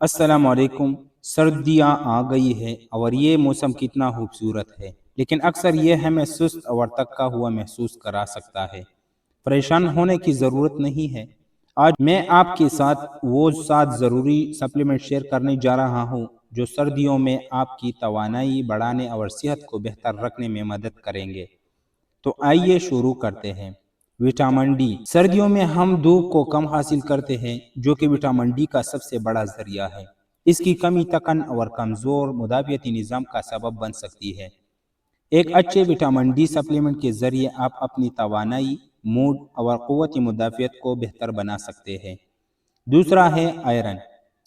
अस्सलाम वालेकुम। सर्दियाँ आ गई है और ये मौसम कितना खूबसूरत है, लेकिन अक्सर ये हमें सुस्त और थका हुआ महसूस करा सकता है। परेशान होने की ज़रूरत नहीं है। आज मैं आपके साथ वो 7 ज़रूरी सप्लीमेंट शेयर करने जा रहा हूँ जो सर्दियों में आपकी तवानाई बढ़ाने और सेहत को बेहतर रखने में मदद करेंगे। तो आइए शुरू करते हैं। Vitamin D. सर्दियों में हम धूप को कम हासिल करते हैं, जो कि विटामिन डी का सबसे बड़ा जरिया है। इसकी कमी थकन और कमजोर मुदाफियती निज़ाम का सबब बन सकती है। एक अच्छे विटामिन डी सप्लीमेंट के जरिए आप अपनी तवानाई, मूड और क़ुव्वती मुदाफियत को बेहतर बना सकते हैं। दूसरा है आयरन।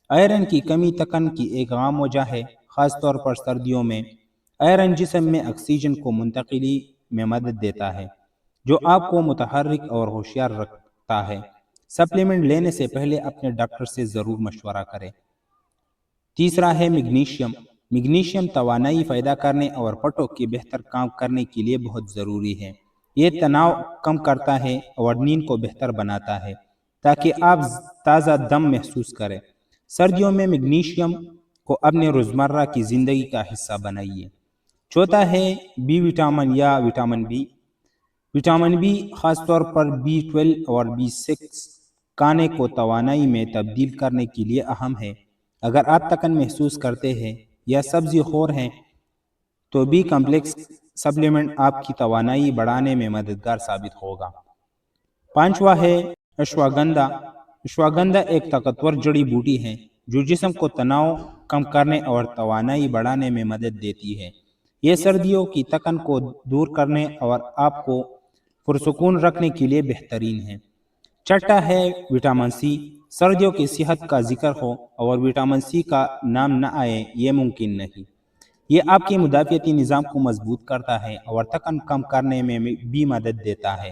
आयरन की कमी थकन की एक आम वजह है, ख़ासतौर पर सर्दियों में। आयरन जिस्म में ऑक्सीजन को मुंतकिली में मदद देता है, जो आपको मुतहर्रिक और होशियार रखता है। सप्लीमेंट लेने से पहले अपने डॉक्टर से ज़रूर मशवरा करें। तीसरा है मैग्नीशियम। मैग्नीशियम तवानाई पैदा करने और पटों के बेहतर काम करने के लिए बहुत ज़रूरी है। ये तनाव कम करता है और नींद को बेहतर बनाता है, ताकि आप ताज़ा दम महसूस करें। सर्दियों में मैग्नीशियम को अपने रोज़मर्रा की ज़िंदगी का हिस्सा बनाइए। चौथा है बी विटामिन या विटामिन बी। विटामिन बी खासतौर पर B12 और B6 खाने को तवानाई में तब्दील करने के लिए अहम है। अगर आप थकन महसूस करते हैं या सब्जी खोर हैं, तो बी कम्प्लेक्स सप्लीमेंट आपकी तवानाई बढ़ाने में मददगार साबित होगा। पांचवा है अश्वगंधा। अश्वगंधा एक ताकतवर जड़ी बूटी है जो जिस्म को तनाव कम करने और तवानाई बढ़ाने में मदद देती है। ये सर्दियों की थकन को दूर करने और आपको पुरसुकून रखने के लिए बेहतरीन है। छठा है विटामिन सी। सर्दियों की सेहत का जिक्र हो और विटामिन सी का नाम न आए, ये मुमकिन नहीं। ये आपके मुदाफियती निज़ाम को मजबूत करता है और थकन कम करने में भी मदद देता है।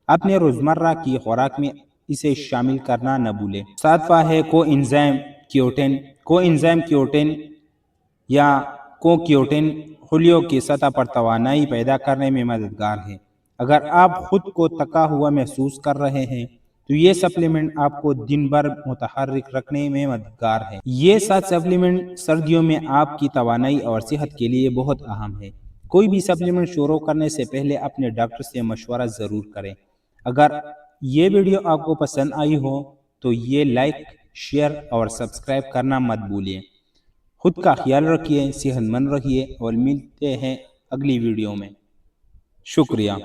अपने रोज़मर्रा की खुराक में इसे शामिल करना न भूलें। सातवां है कोएंजाइम क्योटेन। कोएंजाइम क्योटेन या कोक्योटेन खुलियों की सतह पर तवानाई पैदा करने में मददगार है। अगर आप खुद को थका हुआ महसूस कर रहे हैं, तो ये सप्लीमेंट आपको दिन भर मुतहर्रिक रखने में मददगार है। ये 7 सप्लीमेंट सर्दियों में आपकी तवानाई और सेहत के लिए बहुत अहम है। कोई भी सप्लीमेंट शुरू करने से पहले अपने डॉक्टर से मशवरा ज़रूर करें। अगर ये वीडियो आपको पसंद आई हो तो ये लाइक, शेयर और सब्सक्राइब करना मत भूलिए। खुद का ख्याल रखिए, सेहतमंद रहिए और मिलते हैं अगली वीडियो में। शुक्रिया।